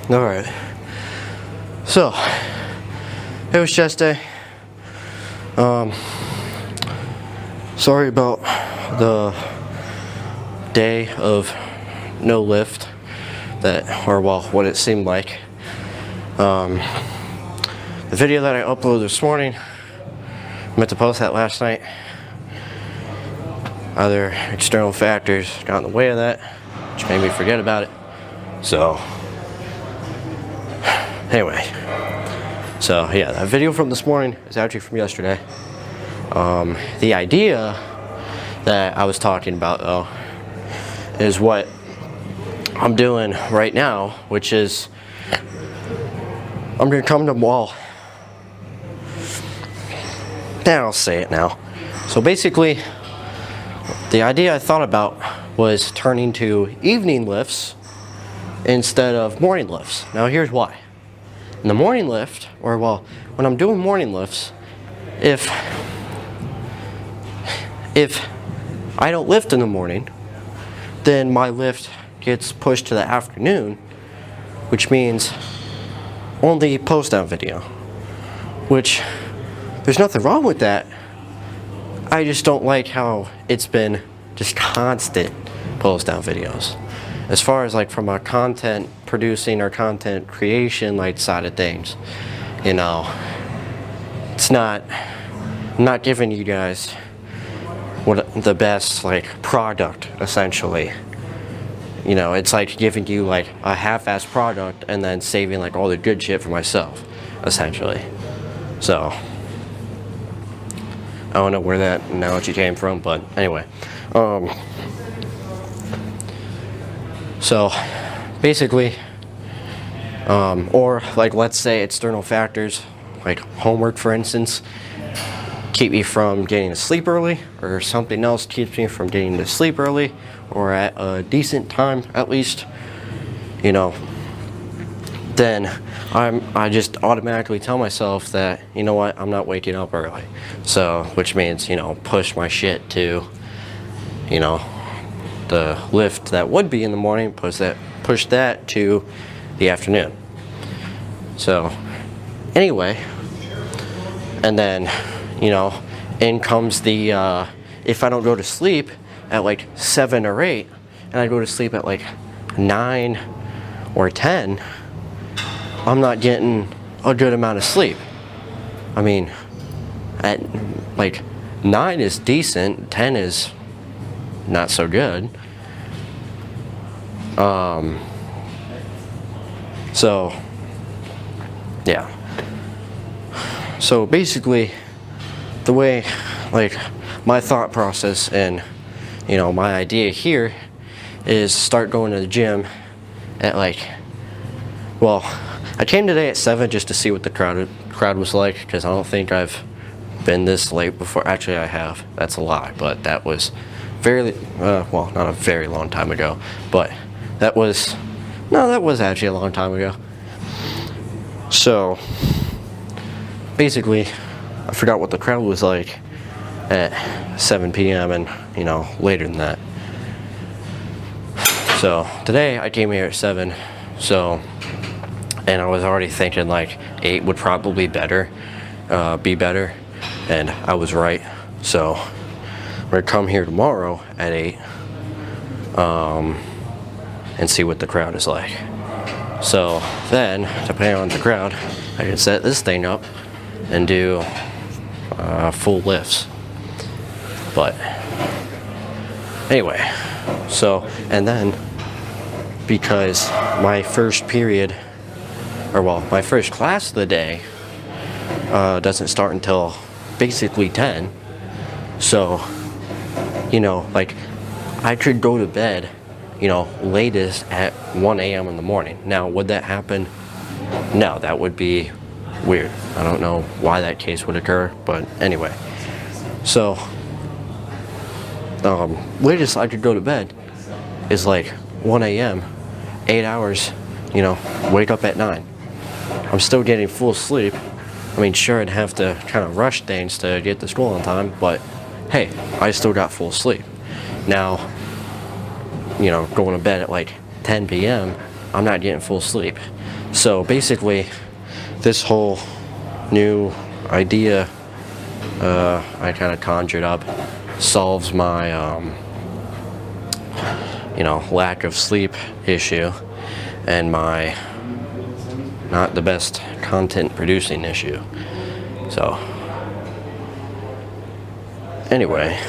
Alright. So, it was chest day. Sorry about the day of no lift what it seemed like. The video that I uploaded this morning, I meant to post that last night. Other external factors got in the way of that, which made me forget about it. So, anyway. So, yeah, that video from this morning is actually from yesterday. The idea that I was talking about, though, is what I'm doing right now, which is I'm going to come to I'll say it now. So basically, the idea I thought about was turning to evening lifts instead of morning lifts. Now here's why. In the morning lift, when I'm doing morning lifts, if I don't lift in the morning, then my lift gets pushed to the afternoon, which means only post down video, which there's nothing wrong with that. I just don't like how it's been just constant post down videos. As far as like from a content producing or content creation like side of things, you know, I'm not giving you guys what the best like product essentially. You know, it's like giving you like a half-assed product and then saving like all the good shit for myself, essentially. So, I don't know where that analogy came from, but anyway. So, basically, or like let's say external factors, like homework for instance, keep me from getting to sleep early, or something else keeps me from getting to sleep early, or at a decent time at least, you know, then I just automatically tell myself that, you know what, I'm not waking up early. So, which means, you know, push my shit to, you know, the lift that would be in the morning, push that to the afternoon. So, anyway, and then, you know, in comes the, if I don't go to sleep at like 7 or 8, and I go to sleep at like 9 or 10, I'm not getting a good amount of sleep. I mean, at like 9 is decent, 10 is not so good. So, yeah. So basically, the way, like, my thought process and, you know, my idea here is start going to the gym at like, well, I came today at 7 just to see what the crowd was like, because I don't think I've been this late before. Actually, I have. That's a lie, but that was well, not a very long time ago, but that was actually a long time ago. So, basically, I forgot what the crowd was like at 7 p.m. and, you know, later than that. So, today I came here at 7, so, and I was already thinking like 8 would probably be better, and I was right. So, I'm gonna come here tomorrow at 8, and see what the crowd is like. So, then, depending on the crowd, I can set this thing up and do full lifts. But anyway, so, and then because my first period, my first class of the day doesn't start until basically 10, so, you know, like, I could go to bed, you know, latest at 1 a.m. in the morning. Now, would that happen? No, that would be weird. I don't know why that case would occur, but anyway. So, latest I could go to bed is like 1 a.m., 8 hours, you know, wake up at 9. I'm still getting full sleep. I mean, sure, I'd have to kind of rush things to get to school on time, but hey, I still got full sleep. Now, you know, going to bed at like 10 p.m., I'm not getting full sleep. So basically, this whole new idea I kind of conjured up solves my lack of sleep issue and my not the best content producing issue. So anyway,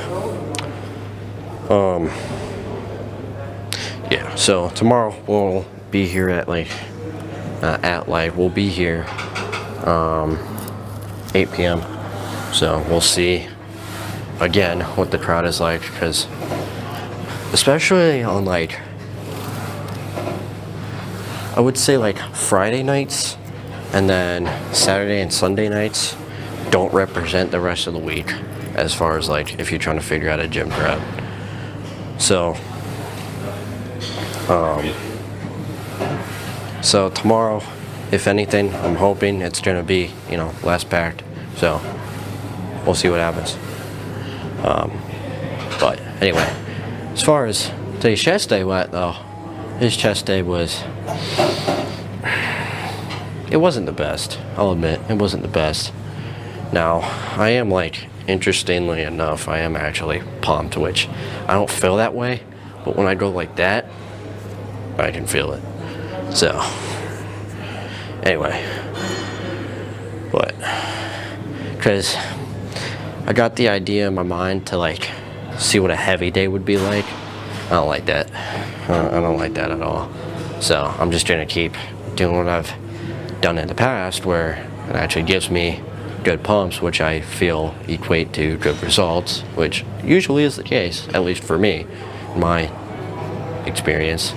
yeah, so tomorrow we'll be here at we'll be here 8 p.m. So we'll see again what the crowd is like, because especially on I would say Friday nights and then Saturday and Sunday nights don't represent the rest of the week as far as if you're trying to figure out a gym crowd. So so tomorrow, if anything, I'm hoping it's gonna be less packed. So we'll see what happens. But anyway, as far as today's chest day went though, his chest day it wasn't the best. I'll admit, it wasn't the best. Now, I am interestingly enough, I am actually pumped, which I don't feel that way, but when I go like that, I can feel it. So, anyway, but, because I got the idea in my mind to see what a heavy day would be like. I don't like that. I don't like that at all. So I'm just trying to keep doing what I've done in the past, where it actually gives me good pumps, which I feel equate to good results, which usually is the case, at least for me, in my experience.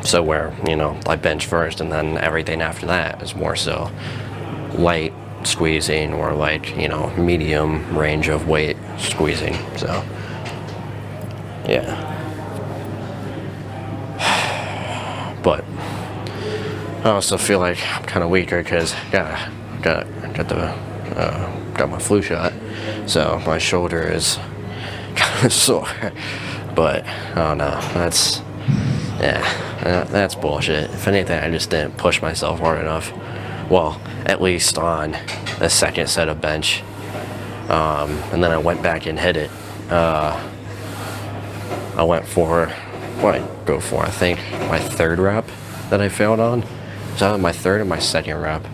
So where, I bench first and then everything after that is more so light squeezing or medium range of weight squeezing. So yeah. But I also feel like I'm kind of weaker because got my flu shot, so my shoulder is kind of sore. But oh no, that's bullshit. If anything, I just didn't push myself hard enough. Well, at least on the second set of bench, and then I went back and hit it. I went for what I go for. I think my third rep that I failed on. Was that my third or my second rep?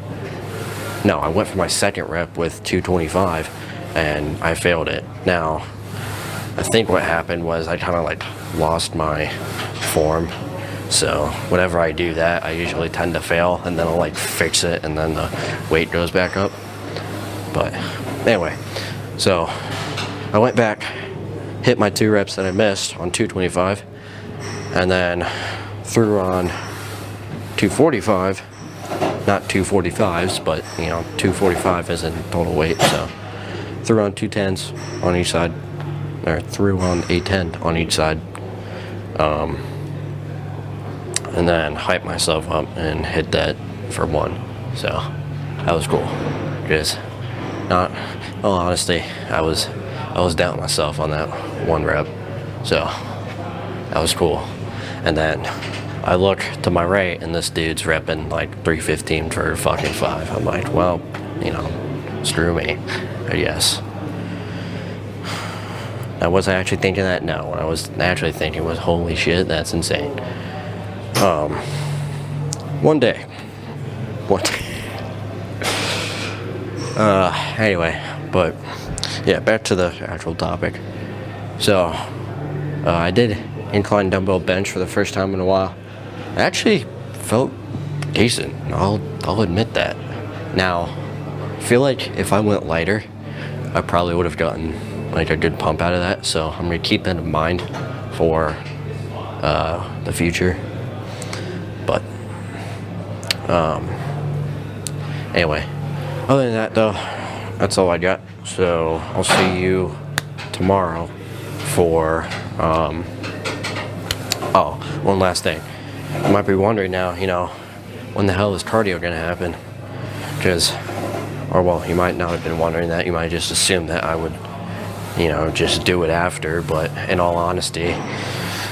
No, I went for my second rep with 225, and I failed it. Now, I think what happened was I kind of lost my form. So whenever I do that, I usually tend to fail, and then I'll fix it, and then the weight goes back up. But anyway, so I went back, hit my 2 reps that I missed on 225, and then threw on 245, not 245s, but 245 is in total weight. So threw on 210s on each side, or threw on a 10 on each side. And then hyped myself up and hit that for 1. So that was cool. Just not, well, honestly, I was doubting myself on that 1 rep. So that was cool. And then I look to my right, and this dude's repping 315 for fucking 5. I'm like, well, screw me, I guess. Now, was I actually thinking that? No. What I was actually thinking was, holy shit, that's insane. One day. Anyway, but yeah, back to the actual topic. So, I did incline dumbbell bench for the first time in a while. I actually felt decent. I'll admit that. Now, I feel like if I went lighter, I probably would have gotten a good pump out of that. So I'm gonna keep that in mind for the future. But anyway, other than that though, that's all I got. So I'll see you tomorrow for one last thing. You might be wondering now, when the hell is cardio gonna happen? Because, or well, you might not have been wondering that. You might just assume that I would, just do it after. But in all honesty,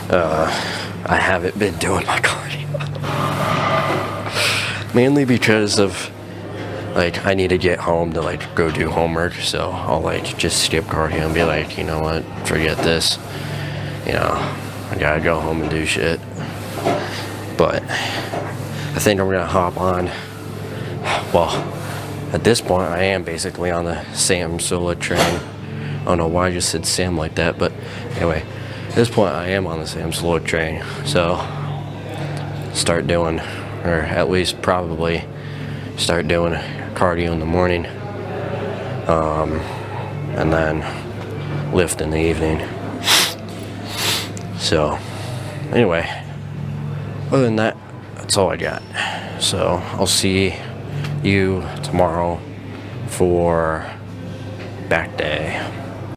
I haven't been doing my cardio. Mainly because of, like, I need to get home to, like, go do homework, so I'll, like, just skip cardio and be like, you know what, forget this. You know, I gotta go home and do shit. But I think I'm gonna hop on. Well, at this point, I am basically on the Sam solo train. I don't know why I just said Sam like that, but anyway, at this point, I am on the Sam solo train. So, start doing, or at least probably start doing cardio in the morning, and then lift in the evening. So, anyway, other than that, that's all I got. So, I'll see you tomorrow for back day.